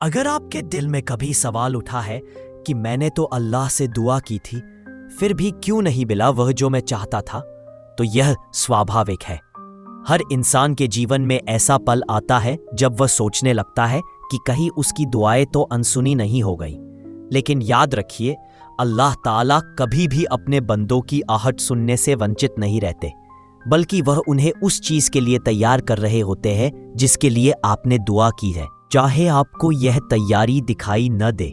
अगर आपके दिल में कभी सवाल उठा है कि मैंने तो अल्लाह से दुआ की थी, फिर भी क्यों नहीं मिला वह जो मैं चाहता था, तो यह स्वाभाविक है। हर इंसान के जीवन में ऐसा पल आता है जब वह सोचने लगता है कि कहीं उसकी दुआएं तो अनसुनी नहीं हो गई। लेकिन याद रखिए, अल्लाह ताला कभी भी अपने बंदों की आहट सुनने से वंचित नहीं रहते, बल्कि वह उन्हें उस चीज के लिए तैयार कर रहे होते हैं जिसके लिए आपने दुआ की है, चाहे आपको यह तैयारी दिखाई न दे।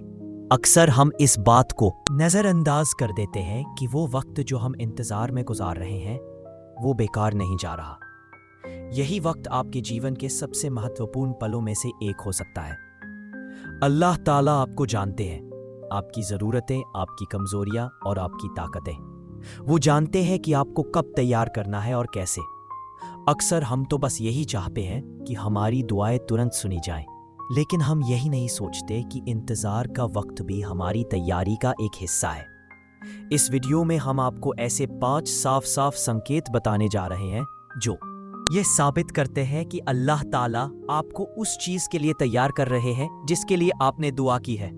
अक्सर हम इस बात को नजरअंदाज कर देते हैं कि वो वक्त जो हम इंतजार में गुजार रहे हैं वो बेकार नहीं जा रहा। यही वक्त आपके जीवन के सबसे महत्वपूर्ण पलों में से एक हो सकता है। अल्लाह ताला आपको जानते हैं, आपकी ज़रूरतें, आपकी कमजोरियां और आपकी ताकतें। वो जानते हैं कि आपको कब तैयार करना है और कैसे। अक्सर हम तो बस यही चाहते हैं कि हमारी दुआएं तुरंत सुनी जाएं, लेकिन हम यही नहीं सोचते कि इंतजार का वक्त भी हमारी तैयारी का एक हिस्सा है। इस वीडियो में हम आपको ऐसे 5 साफ साफ संकेत बताने जा रहे हैं जो ये साबित करते हैं कि अल्लाह ताला आपको उस चीज के लिए तैयार कर रहे हैं जिसके लिए आपने दुआ की है।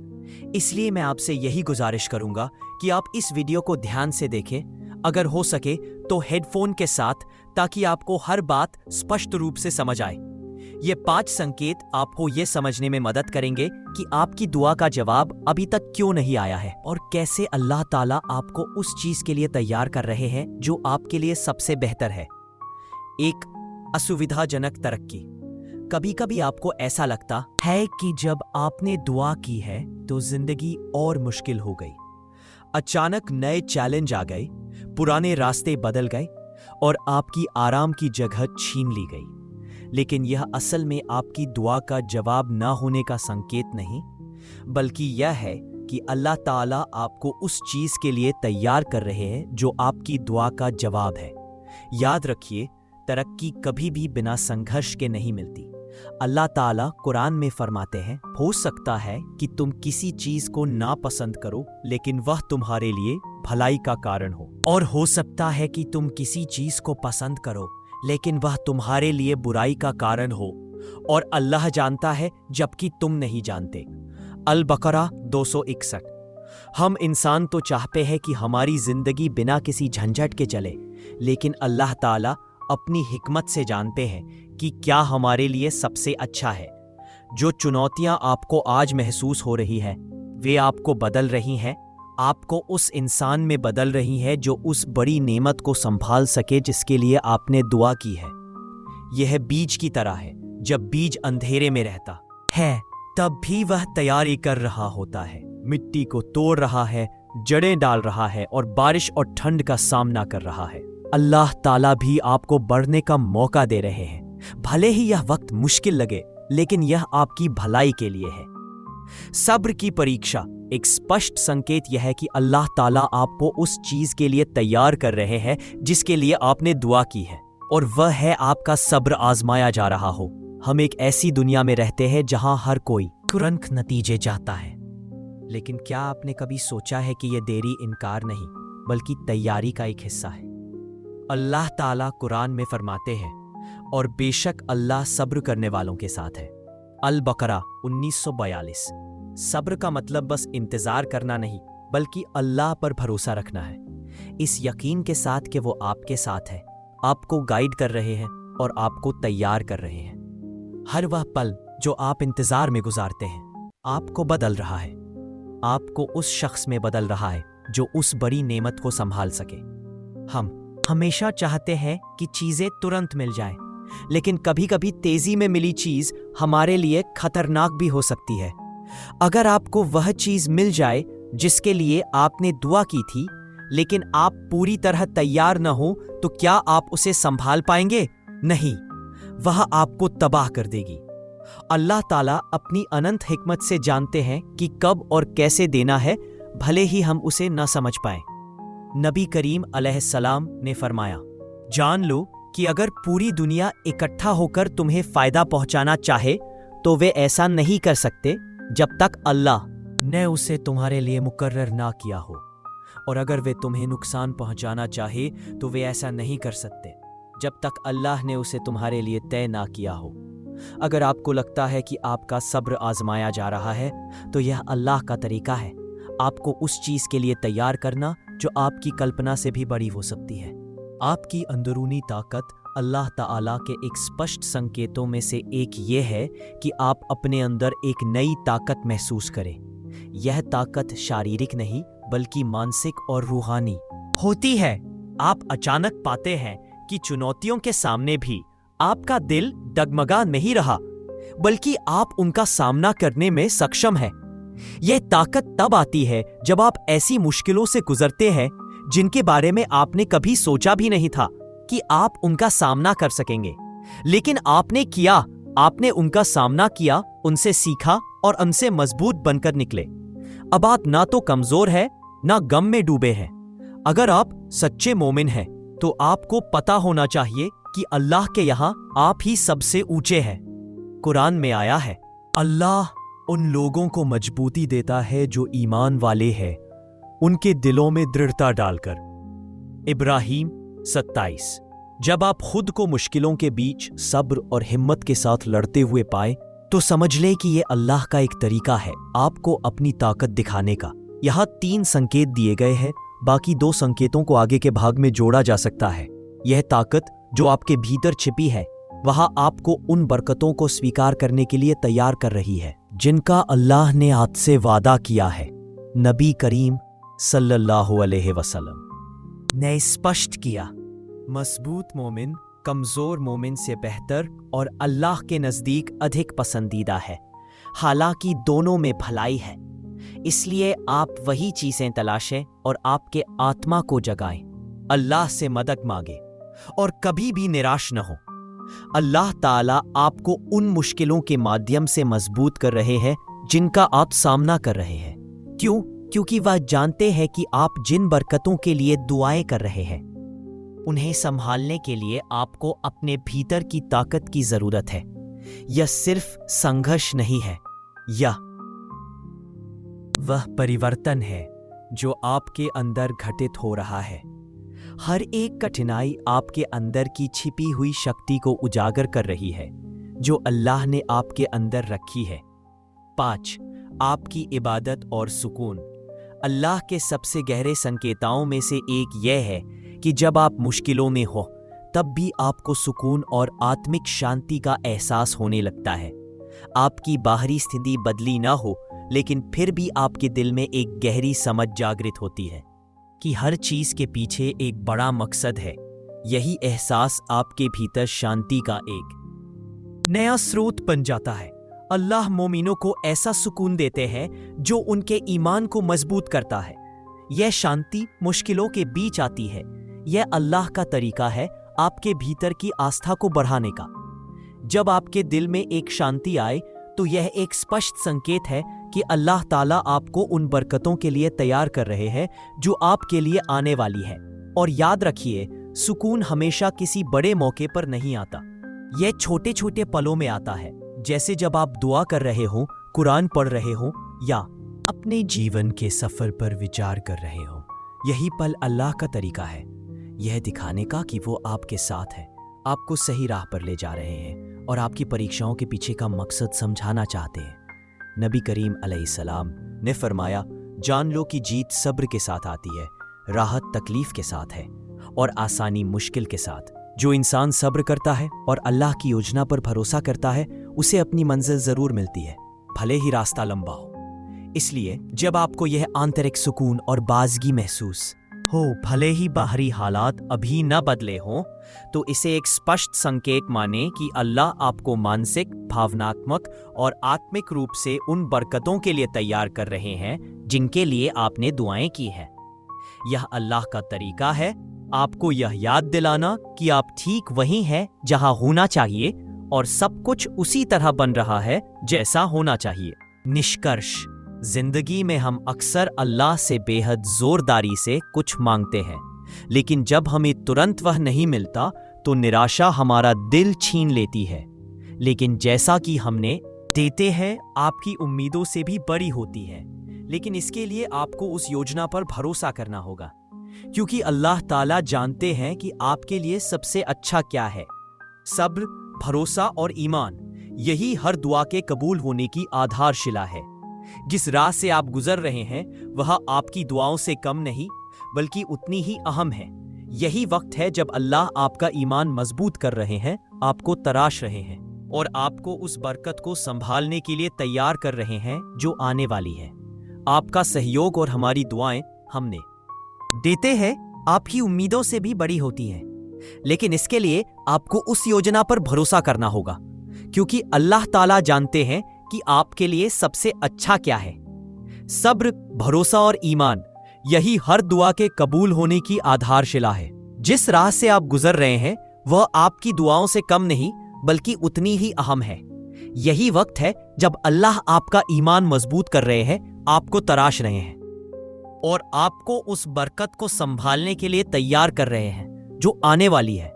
इसलिए मैं आपसे यही गुजारिश करूंगा कि आप इस वीडियो को ध्यान से देखें, अगर हो सके तो हेडफोन के साथ, ताकि आपको हर बात स्पष्ट रूप से समझ आए। ये 5 संकेत आपको ये समझने में मदद करेंगे कि आपकी दुआ का जवाब अभी तक क्यों नहीं आया है और कैसे अल्लाह ताला आपको उस चीज के लिए तैयार कर रहे हैं जो आपके लिए सबसे बेहतर है। 1, असुविधाजनक तरक्की। कभी कभी आपको ऐसा लगता है कि जब आपने दुआ की है तो जिंदगी और मुश्किल हो गई। अचानक नए चैलेंज आ गए, पुराने रास्ते बदल गए और आपकी आराम की जगह छीन ली गई। लेकिन यह असल में आपकी दुआ का जवाब ना होने का संकेत नहीं, बल्कि यह है कि अल्लाह ताला आपको उस चीज के लिए तैयार कर रहे हैं जो आपकी दुआ का जवाब है। याद रखिए, तरक्की कभी भी बिना संघर्ष के नहीं मिलती। अल्लाह ताला कुरान में फरमाते हैं, हो सकता है कि तुम किसी चीज को नापसंद करो, लेकिन वह तुम्हारे लिए भलाई का कारण हो, और हो सकता है कि तुम किसी चीज को पसंद करो, लेकिन वह तुम्हारे लिए बुराई का कारण हो, और अल्लाह जानता है जबकि तुम नहीं जानते। अल बकरा 261। हम इंसान तो चाहते हैं कि हमारी जिंदगी बिना किसी झंझट के चले, लेकिन अल्लाह ताला अपनी हिकमत से जानते हैं कि क्या हमारे लिए सबसे अच्छा है। जो चुनौतियां आपको आज महसूस हो रही है, वे आपको बदल रही हैं, आपको उस इंसान में बदल रही है जो उस बड़ी नेमत को संभाल सके जिसके लिए आपने दुआ की है। यह बीज की तरह है, जब बीज अंधेरे में रहता है तब भी वह तैयारी कर रहा होता है, मिट्टी को तोड़ रहा है, जड़ें डाल रहा है और बारिश और ठंड का सामना कर रहा है। अल्लाह ताला भी आपको बढ़ने का मौका दे रहे हैं। भले ही यह वक्त मुश्किल लगे, लेकिन यह आपकी भलाई के लिए है। सब्र की परीक्षा। एक स्पष्ट संकेत यह है कि अल्लाह ताला आपको उस चीज के लिए तैयार कर रहे हैं जिसके लिए आपने दुआ की है, और वह है आपका सब्र आजमाया जा रहा हो। हम एक ऐसी दुनिया में रहते हैं जहां हर कोई तुरंत नतीजे चाहता है, लेकिन क्या आपने कभी सोचा है कि यह देरी इनकार नहीं, बल्कि तैयारी का एक हिस्सा है। अल्लाह ताला कुरान में फरमाते हैं, और बेशक अल्लाह सब्र करने वालों के साथ है। अल बकरा 1942। सब्र का मतलब बस इंतजार करना नहीं, बल्कि अल्लाह पर भरोसा रखना है, इस यकीन के साथ कि वो आपके साथ है, आपको गाइड कर रहे हैं और आपको तैयार कर रहे हैं। हर वह पल जो आप इंतजार में गुजारते हैं आपको बदल रहा है, आपको उस शख्स में बदल रहा है जो उस बड़ी नेमत को संभाल सके। हम हमेशा चाहते हैं कि चीजें तुरंत मिल जाएं, लेकिन कभी कभी तेजी में मिली चीज हमारे लिए खतरनाक भी हो सकती है। अगर आपको वह चीज मिल जाए जिसके लिए आपने दुआ की थी, लेकिन आप पूरी तरह तैयार न हो, तो क्या आप उसे संभाल पाएंगे? नहीं, वह आपको तबाह कर देगी। अल्लाह ताला अपनी अनंत हिकमत से जानते हैं कि कब और कैसे देना है, भले ही हम उसे न समझ पाएं। नबी करीम अलैहिस्सलाम ने फरमाया, जान लो कि अगर पूरी दुनिया इकट्ठा होकर तुम्हें फायदा पहुंचाना चाहे तो वे ऐसा नहीं कर सकते जब तक अल्लाह ने उसे तुम्हारे लिए मुकर्रर ना किया हो, और अगर वे तुम्हें नुकसान पहुंचाना चाहे तो वे ऐसा नहीं कर सकते जब तक अल्लाह ने उसे तुम्हारे लिए तय ना किया हो। अगर आपको लगता है कि आपका सब्र आजमाया जा रहा है, तो यह अल्लाह का तरीका है आपको उस चीज के लिए तैयार करना जो आपकी कल्पना से भी बड़ी हो सकती है। आपकी अंदरूनी ताकत अल्लाह ताला के एक स्पष्ट संकेतों में से एक ये है कि आप अपने अंदर एक नई ताकत महसूस करें। यह ताकत शारीरिक नहीं बल्कि मानसिक और रूहानी होती है। आप अचानक पाते हैं कि चुनौतियों के सामने भी आपका दिल डगमगा नहीं रहा, बल्कि आप उनका सामना करने में सक्षम हैं। यह ताकत तब आती है जब आप ऐसी मुश्किलों से गुजरते हैं जिनके बारे में आपने कभी सोचा भी नहीं था कि आप उनका सामना कर सकेंगे, लेकिन आपने किया। आपने उनका सामना किया, उनसे सीखा और उनसे मजबूत बनकर निकले। अब आप ना तो कमजोर है ना गम में डूबे हैं। अगर आप सच्चे मोमिन हैं तो आपको पता होना चाहिए कि अल्लाह के यहां आप ही सबसे ऊंचे हैं। कुरान में आया है, अल्लाह उन लोगों को मजबूती देता है जो ईमान वाले हैं, उनके दिलों में दृढ़ता डालकर। इब्राहीम 27। जब आप खुद को मुश्किलों के बीच सब्र और हिम्मत के साथ लड़ते हुए पाए तो समझ लें कि यह अल्लाह का एक तरीका है आपको अपनी ताकत दिखाने का। यहां 3 संकेत दिए गए हैं, बाकी 2 संकेतों को आगे के भाग में जोड़ा जा सकता है। यह ताकत जो आपके भीतर छिपी है वहां आपको उन बरकतों को स्वीकार करने के लिए तैयार कर रही है जिनका अल्लाह ने आपसे वादा किया है। नबी करीम सल्लल्लाहु अलैहि वसल्लम ने स्पष्ट किया, मजबूत मोमिन कमजोर मोमिन से बेहतर और अल्लाह के नजदीक अधिक पसंदीदा है। हालांकि दोनों में भलाई है, इसलिए आप वही चीजें तलाशें और आपके आत्मा को जगाएं। अल्लाह से मदद मांगे और कभी भी निराश न हो। अल्लाह ताला आपको उन मुश्किलों के माध्यम से मजबूत कर रहे हैं जिनका आप सामना कर रहे हैं। क्यों? क्योंकि वह जानते हैं कि आप जिन बरकतों के लिए दुआएं कर रहे हैं उन्हें संभालने के लिए आपको अपने भीतर की ताकत की जरूरत है। यह सिर्फ संघर्ष नहीं है, यह वह परिवर्तन है जो आपके अंदर घटित हो रहा है। हर एक कठिनाई आपके अंदर की छिपी हुई शक्ति को उजागर कर रही है जो अल्लाह ने आपके अंदर रखी है। 5. आपकी इबादत और सुकून। अल्लाह के सबसे गहरे संकेतों में से एक यह है कि जब आप मुश्किलों में हो तब भी आपको सुकून और आत्मिक शांति का एहसास होने लगता है। आपकी बाहरी स्थिति बदली ना हो, लेकिन फिर भी आपके दिल में एक गहरी समझ जागृत होती है कि हर चीज के पीछे एक बड़ा मकसद है। यही एहसास आपके भीतर शांति का एक नया स्रोत बन जाता है। अल्लाह मोमिनों को ऐसा सुकून देते हैं जो उनके ईमान को मजबूत करता है। यह शांति मुश्किलों के बीच आती है। यह अल्लाह का तरीका है आपके भीतर की आस्था को बढ़ाने का। जब आपके दिल में एक शांति आए तो यह एक स्पष्ट संकेत है कि अल्लाह ताला आपको उन बरकतों के लिए तैयार कर रहे हैं जो आपके लिए आने वाली है। और याद रखिए, सुकून हमेशा किसी बड़े मौके पर नहीं आता। यह छोटे छोटे पलों में आता है, जैसे जब आप दुआ कर रहे हो, कुरान पढ़ रहे हो या अपने जीवन के सफर पर विचार कर रहे हो। यही पल अल्लाह का तरीका है यह दिखाने का कि वो आपके साथ है, आपको सही राह पर ले जा रहे हैं और आपकी परीक्षाओं के पीछे का मकसद समझाना चाहते हैं। नबी करीम अलैहिस्सलाम ने फरमाया, जान लो कि जीत सब्र के साथ आती है, राहत तकलीफ के साथ है और आसानी मुश्किल के साथ। जो इंसान सब्र करता है और अल्लाह की योजना पर भरोसा करता है उसे अपनी मंजिल जरूर मिलती है, भले ही रास्ता लंबा हो। इसलिए जब आपको यह आंतरिक सुकून और बाज़गी महसूस हो, भले ही बाहरी हालात अभी न बदले हों, तो इसे एक स्पष्ट संकेत माने कि अल्लाह आपको मानसिक, भावनात्मक और आत्मिक रूप से उन बरकतों के लिए तैयार कर रहे हैं जिनके लिए आपने दुआएं की हैं। यह अल्लाह का तरीका है आपको यह याद दिलाना कि आप ठीक वहीं हैं जहां होना चाहिए और सब कुछ उसी तरह बन रहा है जैसा होना चाहिए। निष्कर्ष, जिंदगी में हम अक्सर अल्लाह से बेहद जोरदारी से कुछ मांगते हैं, लेकिन जब हमें तुरंत वह नहीं मिलता तो निराशा हमारा दिल छीन लेती है। लेकिन जैसा कि हमने देते हैं आपकी उम्मीदों से भी बड़ी होती है, लेकिन इसके लिए आपको उस योजना पर भरोसा करना होगा, क्योंकि अल्लाह ताला जानते हैं कि आपके लिए सबसे अच्छा क्या है। सब्र, भरोसा और ईमान, यही हर दुआ के कबूल होने की आधारशिला है। जिस राह से आप गुजर रहे हैं वह आपकी दुआओं से कम नहीं बल्कि उतनी ही अहम है। यही वक्त है जब अल्लाह आपका ईमान मजबूत कर रहे हैं, आपको तराश रहे हैं और आपको उस बरकत को संभालने के लिए तैयार कर रहे हैं जो आने वाली है। आपका सहयोग और हमारी दुआएं हमने देते हैं आपकी उम्मीदों से भी बड़ी होती हैं, लेकिन इसके लिए आपको उस योजना पर भरोसा करना होगा, क्योंकि अल्लाह ताला जानते हैं कि आपके लिए सबसे अच्छा क्या है। सब्र, भरोसा और ईमान, यही हर दुआ के कबूल होने की आधारशिला है। जिस राह से आप गुजर रहे हैं वह आपकी दुआओं से कम नहीं बल्कि उतनी ही अहम है। यही वक्त है जब अल्लाह आपका ईमान मजबूत कर रहे हैं, आपको तराश रहे हैं और आपको उस बरकत को संभालने के लिए तैयार कर रहे हैं जो आने वाली है।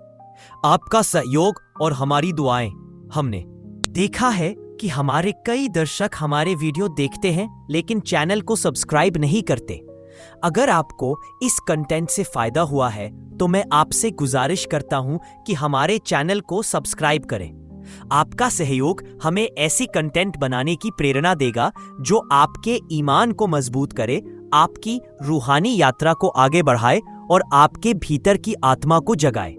आपका सहयोग और हमारी दुआएं, हमने देखा है कि हमारे कई दर्शक हमारे वीडियो देखते हैं लेकिन चैनल को सब्सक्राइब नहीं करते। अगर आपको इस कंटेंट से फायदा हुआ है तो मैं आपसे गुजारिश करता हूं कि हमारे चैनल को सब्सक्राइब करें। आपका सहयोग हमें ऐसी कंटेंट बनाने की प्रेरणा देगा जो आपके ईमान को मजबूत करे, आपकी रूहानी यात्रा को आगे बढ़ाए और आपके भीतर की आत्मा को जगाए।